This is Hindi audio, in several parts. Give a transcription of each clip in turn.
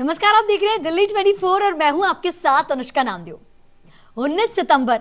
नमस्कार, आप देख रहे हैं दिल्ली 24 और मैं हूं आपके साथ अनुष्का नामदेव। 19 सितंबर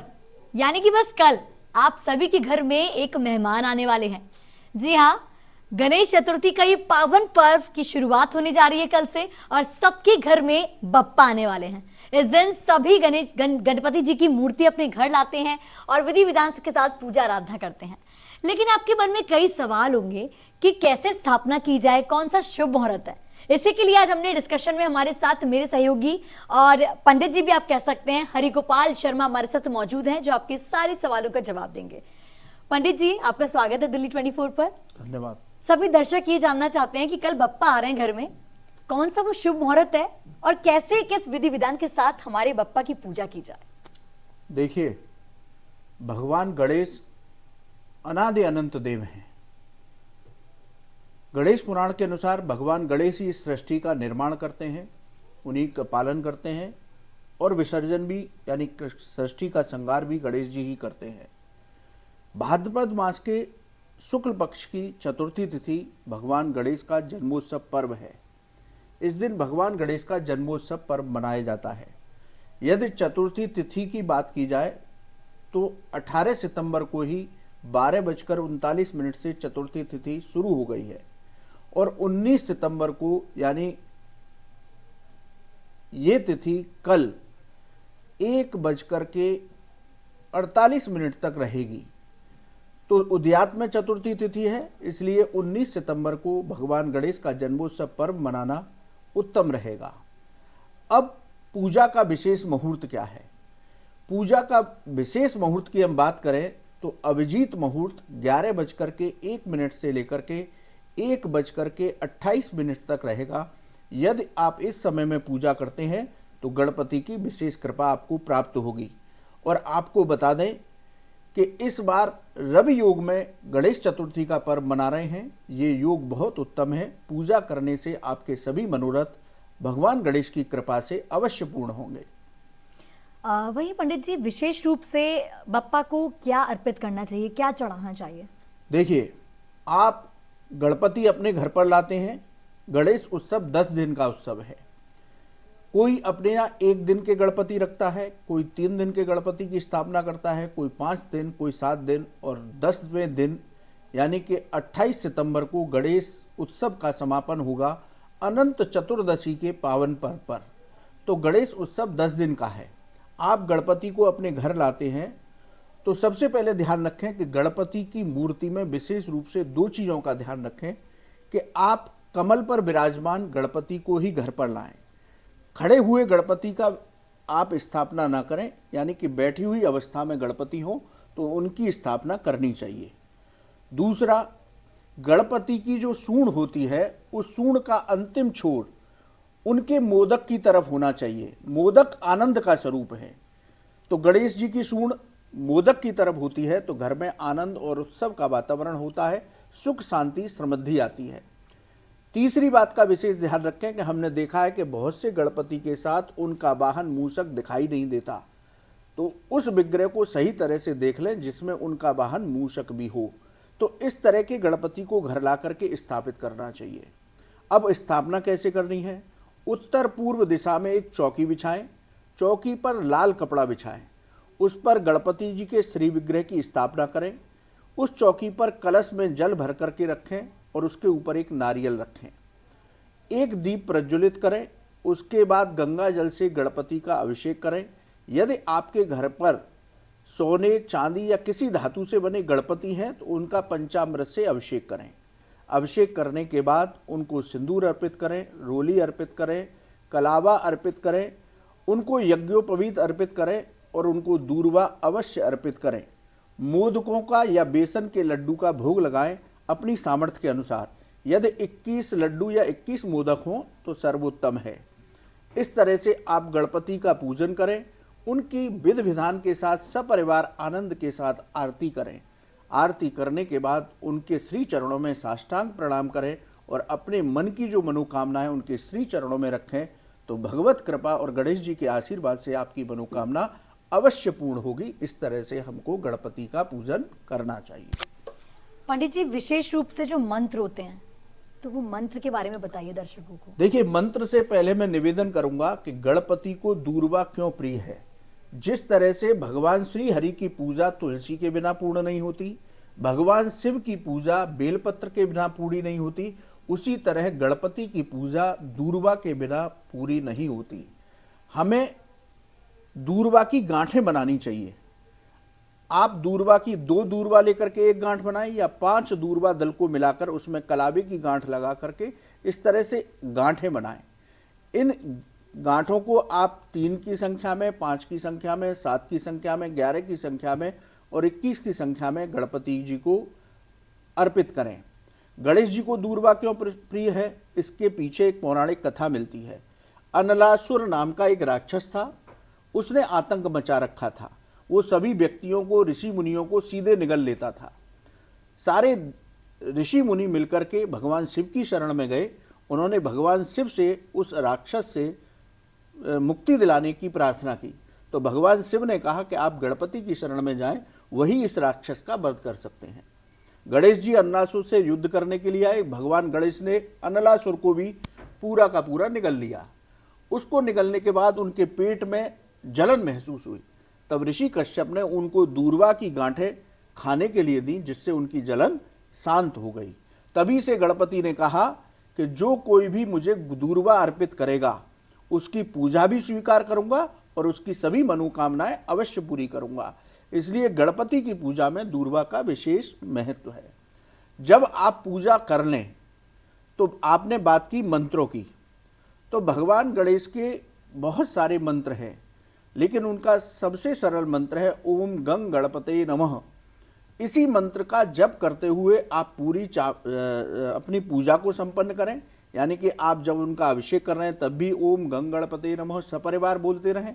यानी कि बस कल आप सभी के घर में एक मेहमान आने वाले हैं। जी हाँ, गणेश चतुर्थी का ये पावन पर्व की शुरुआत होने जा रही है कल से और सबके घर में बप्पा आने वाले हैं। इस दिन सभी गणपति जी की मूर्ति अपने घर लाते हैं और विधि विधान के साथ पूजा आराधना करते हैं। लेकिन आपके मन में कई सवाल होंगे कि कैसे स्थापना की जाए, कौन सा शुभ मुहूर्त है। इसी के लिए आज हमने डिस्कशन में हमारे साथ मेरे सहयोगी और पंडित जी भी आप कह सकते हैं, हरिगोपाल शर्मा हमारे साथ मौजूद हैं जो आपके सारे सवालों का जवाब देंगे। पंडित जी, आपका स्वागत है दिल्ली 24 पर। धन्यवाद। सभी दर्शक ये जानना चाहते हैं कि कल बप्पा आ रहे हैं घर में, कौन सा वो शुभ मुहूर्त है और कैसे किस विधि विधान के साथ हमारे बप्पा की पूजा की जाए। देखिए, भगवान गणेश अनादि अनंत देव हैं। गणेश पुराण के अनुसार भगवान गणेश ही इस सृष्टि का निर्माण करते हैं, उन्हीं का पालन करते हैं और विसर्जन भी यानी सृष्टि का संहार भी गणेश जी ही करते हैं। भाद्रपद मास के शुक्ल पक्ष की चतुर्थी तिथि भगवान गणेश का जन्मोत्सव पर्व है। इस दिन भगवान गणेश का जन्मोत्सव पर्व मनाया जाता है। यदि चतुर्थी तिथि की बात की जाए तो 18 सितंबर को ही 12:39 से चतुर्थी तिथि शुरू हो गई है और 19 सितंबर को यानी ये तिथि कल 1:48 तक रहेगी। तो उद्यात में चतुर्थी तिथि है, इसलिए 19 सितंबर को भगवान गणेश का जन्मोत्सव पर्व मनाना उत्तम रहेगा। अब पूजा का विशेष मुहूर्त क्या है? पूजा का विशेष मुहूर्त की हम बात करें तो अभिजीत मुहूर्त 11:01 से लेकर के 1:28 तक रहेगा। यदि आप इस समय में पूजा करते हैं तो गणपति की विशेष कृपा आपको प्राप्त होगी। और आपको बता दें कि इस बार रवि योग में गणेश चतुर्थी का पर्व मना रहे हैं। ये योग बहुत उत्तम है। पूजा करने से आपके सभी मनोरथ भगवान गणेश की कृपा से अवश्य पूर्ण होंगे। वही पंडित जी, विशेष रूप से बप्पा को क्या अर्पित करना चाहिए, क्या चढ़ाना चाहिए? देखिए, आप गणपति अपने घर पर लाते हैं। गणेश उत्सव 10 दिन का उत्सव है। कोई अपने यहाँ 1 दिन के गणपति रखता है, कोई 3 दिन के गणपति की स्थापना करता है, कोई 5 दिन, कोई 7 दिन और 10वें दिन यानी कि 28 सितंबर को गणेश उत्सव का समापन होगा अनंत चतुर्दशी के पावन पर्व पर। तो गणेश उत्सव 10 दिन का है। आप गणपति को अपने घर लाते हैं तो सबसे पहले ध्यान रखें कि गणपति की मूर्ति में विशेष रूप से 2 चीज़ों का ध्यान रखें कि आप कमल पर विराजमान गणपति को ही घर पर लाएं। खड़े हुए गणपति का आप स्थापना ना करें, यानी कि बैठी हुई अवस्था में गणपति हो तो उनकी स्थापना करनी चाहिए। दूसरा, गणपति की जो सूंड होती है उस सूंड का अंतिम छोर उनके मोदक की तरफ होना चाहिए। मोदक आनंद का स्वरूप है, तो गणेश जी की सूंड मोदक की तरफ होती है तो घर में आनंद और उत्सव का वातावरण होता है, सुख शांति समृद्धि आती है। तीसरी बात का विशेष ध्यान रखें कि हमने देखा है कि बहुत से गणपति के साथ उनका वाहन मूषक दिखाई नहीं देता, तो उस विग्रह को सही तरह से देख लें जिसमें उनका वाहन मूषक भी हो। तो इस तरह के गणपति को घर ला करके स्थापित करना चाहिए। अब स्थापना कैसे करनी है? उत्तर पूर्व दिशा में एक चौकी बिछाएं। चौकी पर लाल कपड़ा बिछाएं, उस पर गणपति जी के श्री विग्रह की स्थापना करें। उस चौकी पर कलश में जल भर करके रखें और उसके ऊपर एक नारियल रखें। एक दीप प्रज्वलित करें। उसके बाद गंगा जल से गणपति का अभिषेक करें। यदि आपके घर पर सोने, चांदी या किसी धातु से बने गणपति हैं तो उनका पंचामृत से अभिषेक करें। अभिषेक करने के बाद उनको सिंदूर अर्पित करें, रोली अर्पित करें, कलावा अर्पित करें, उनको यज्ञोपवीत अर्पित करें और उनको दूर्वा अवश्य अर्पित करें। मोदकों का या बेसन के लड्डू का भोग लगाएं अपनी सामर्थ्य के अनुसार। यदि 21 लड्डू या 21 मोदक हों तो सर्वोत्तम है। इस तरह से आप गणपति का पूजन करें। उनकी विधि विधान के साथ सपरिवार आनंद के साथ आरती करें। आरती करने के बाद उनके श्री चरणों में साष्टांग प्रणाम करें और अपने मन की जो मनोकामना है उनके श्री चरणों में रखें। तो भगवत कृपा और गणेश जी के आशीर्वाद से आपकी मनोकामना अवश्य पूर्ण होगी। इस तरह से हमको गणपति का पूजन करना चाहिए। पंडित जी, विशेष रूप से जो मंत्र होते हैं तो वो मंत्र के बारे में बताइए दर्शकों को। देखिए, मंत्र से पहले मैं निवेदन करूंगा कि गणपति को दूर्वा क्यों प्रिय है। जिस तरह से भगवान श्री हरि की पूजा तुलसी के बिना पूर्ण नहीं होती, भगवान शिव की पूजा बेलपत्र के बिना पूरी नहीं होती, उसी तरह गणपति की पूजा दूर्वा के बिना पूरी नहीं होती। हमें दूर्वा की गांठें बनानी चाहिए। आप दूर्वा की 2 दूर्वा लेकर के एक गांठ बनाएं या 5 दूर्वा दल को मिलाकर उसमें कलावे की गांठ लगा करके इस तरह से गांठें बनाएं। इन गांठों को आप 3 की संख्या में, 5 की संख्या में, 7 की संख्या में, 11 की संख्या में और 21 की संख्या में गणपति जी को अर्पित करें। गणेश जी को दूर्वा क्यों प्रिय है, इसके पीछे एक पौराणिक कथा मिलती है। अनलासुर नाम का एक राक्षस था, उसने आतंक मचा रखा था। वो सभी व्यक्तियों को, ऋषि मुनियों को सीधे निगल लेता था। सारे ऋषि मुनि मिलकर के भगवान शिव की शरण में गए। उन्होंने भगवान शिव से उस राक्षस से मुक्ति दिलाने की प्रार्थना की। तो भगवान शिव ने कहा कि आप गणपति की शरण में जाएं, वही इस राक्षस का वध कर सकते हैं। गणेश जी अनलासुर से युद्ध करने के लिए आए। भगवान गणेश ने अनलासुर को भी पूरा का पूरा निगल लिया। उसको निगलने के बाद उनके पेट में जलन महसूस हुई। तब ऋषि कश्यप ने उनको दूर्वा की गांठें खाने के लिए दी, जिससे उनकी जलन शांत हो गई। तभी से गणपति ने कहा कि जो कोई भी मुझे दूर्वा अर्पित करेगा उसकी पूजा भी स्वीकार करूंगा और उसकी सभी मनोकामनाएं अवश्य पूरी करूंगा। इसलिए गणपति की पूजा में दूर्वा का विशेष महत्व है। जब आप पूजा कर लें तो आपने बात की मंत्रों की, तो भगवान गणेश के बहुत सारे मंत्र हैं, लेकिन उनका सबसे सरल मंत्र है ओम गंग गणपते नमः। इसी मंत्र का जप करते हुए आप पूरी अपनी पूजा को संपन्न करें। यानी कि आप जब उनका अभिषेक कर रहे हैं तब भी ओम गंग गणपते नमः सपरिवार बोलते रहें।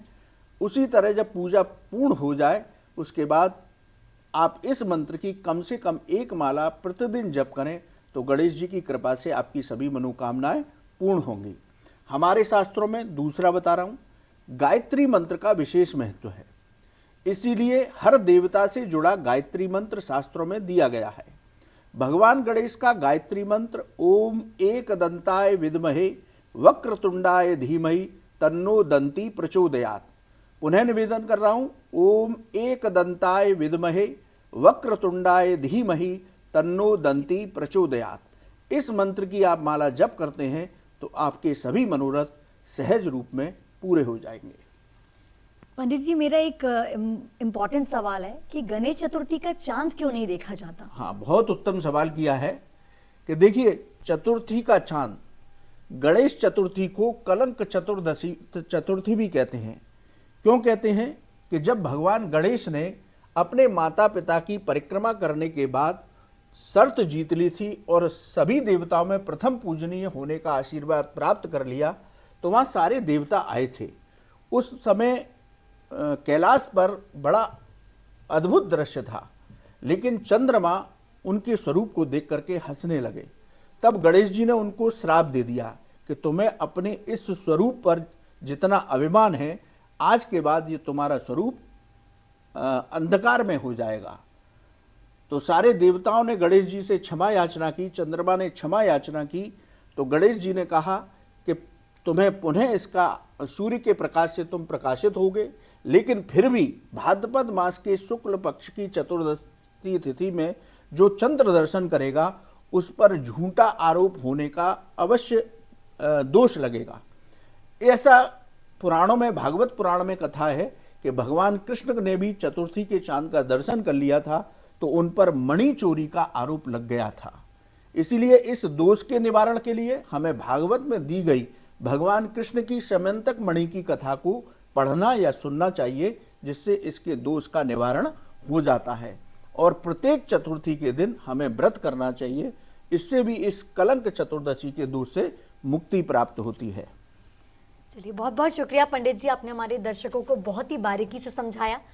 उसी तरह जब पूजा पूर्ण हो जाए उसके बाद आप इस मंत्र की कम से कम 1 माला प्रतिदिन जप करें, तो गणेश जी की कृपा से आपकी सभी मनोकामनाएं पूर्ण होंगी। हमारे शास्त्रों में दूसरा बता रहा हूं, गायत्री मंत्र का विशेष महत्व है। इसीलिए हर देवता से जुड़ा गायत्री मंत्र शास्त्रों में दिया गया है। भगवान गणेश का गायत्री मंत्र ओम एकदंताय विद्महे वक्रतुंडाय धीमहि तन्नो दंती प्रचोदयात्। पुनः निवेदन कर रहा हूं, ओम एकदंताय विद्महे वक्रतुंडाय धीमहि तन्नो दंती प्रचोदयात्। इस मंत्र की आप माला जप करते हैं तो आपके सभी मनोरथ सहज रूप में पूरे हो जाएंगे। पंडित जी, मेरा एक इम्पोर्टेंट सवाल है कि गणेश चतुर्थी का चांद क्यों नहीं देखा जाता? हाँ, बहुत उत्तम सवाल किया है कि देखिए, चतुर्थी का चांद, गणेश चतुर्थी को कलंक चतुर्थी भी कहते हैं। क्यों कहते हैं कि जब भगवान गणेश ने अपने माता पिता की परिक्रमा करने के बाद शर्त जीत ली थी और सभी देवताओं में प्रथम पूजनीय होने का आशीर्वाद प्राप्त कर लिया, तो वहाँ सारे देवता आए थे। उस समय कैलाश पर बड़ा अद्भुत दृश्य था, लेकिन चंद्रमा उनके स्वरूप को देख करके हंसने लगे। तब गणेश जी ने उनको श्राप दे दिया कि तुम्हें अपने इस स्वरूप पर जितना अभिमान है, आज के बाद ये तुम्हारा स्वरूप अंधकार में हो जाएगा। तो सारे देवताओं ने गणेश जी से क्षमा याचना की, चंद्रमा ने क्षमा याचना की। तो गणेश जी ने कहा कि तुम्हें पुनः इसका सूर्य के प्रकाश से तुम प्रकाशित होगे, लेकिन फिर भी भाद्रपद मास के शुक्ल पक्ष की चतुर्दशी तिथि में जो चंद्र दर्शन करेगा उस पर झूठा आरोप होने का अवश्य दोष लगेगा। ऐसा पुराणों में, भागवत पुराण में कथा है कि भगवान कृष्ण ने भी चतुर्थी के चांद का दर्शन कर लिया था, तो उन पर मणि चोरी का आरोप लग गया था। इसीलिए इस दोष के निवारण के लिए हमें भागवत में दी गई भगवान कृष्ण की समंतक मणि की कथा को पढ़ना या सुनना चाहिए, जिससे इसके दोष का निवारण हो जाता है। और प्रत्येक चतुर्थी के दिन हमें व्रत करना चाहिए, इससे भी इस कलंक चतुर्दशी के दोष से मुक्ति प्राप्त होती है। चलिए, बहुत बहुत शुक्रिया पंडित जी, आपने हमारे दर्शकों को बहुत ही बारीकी से समझाया।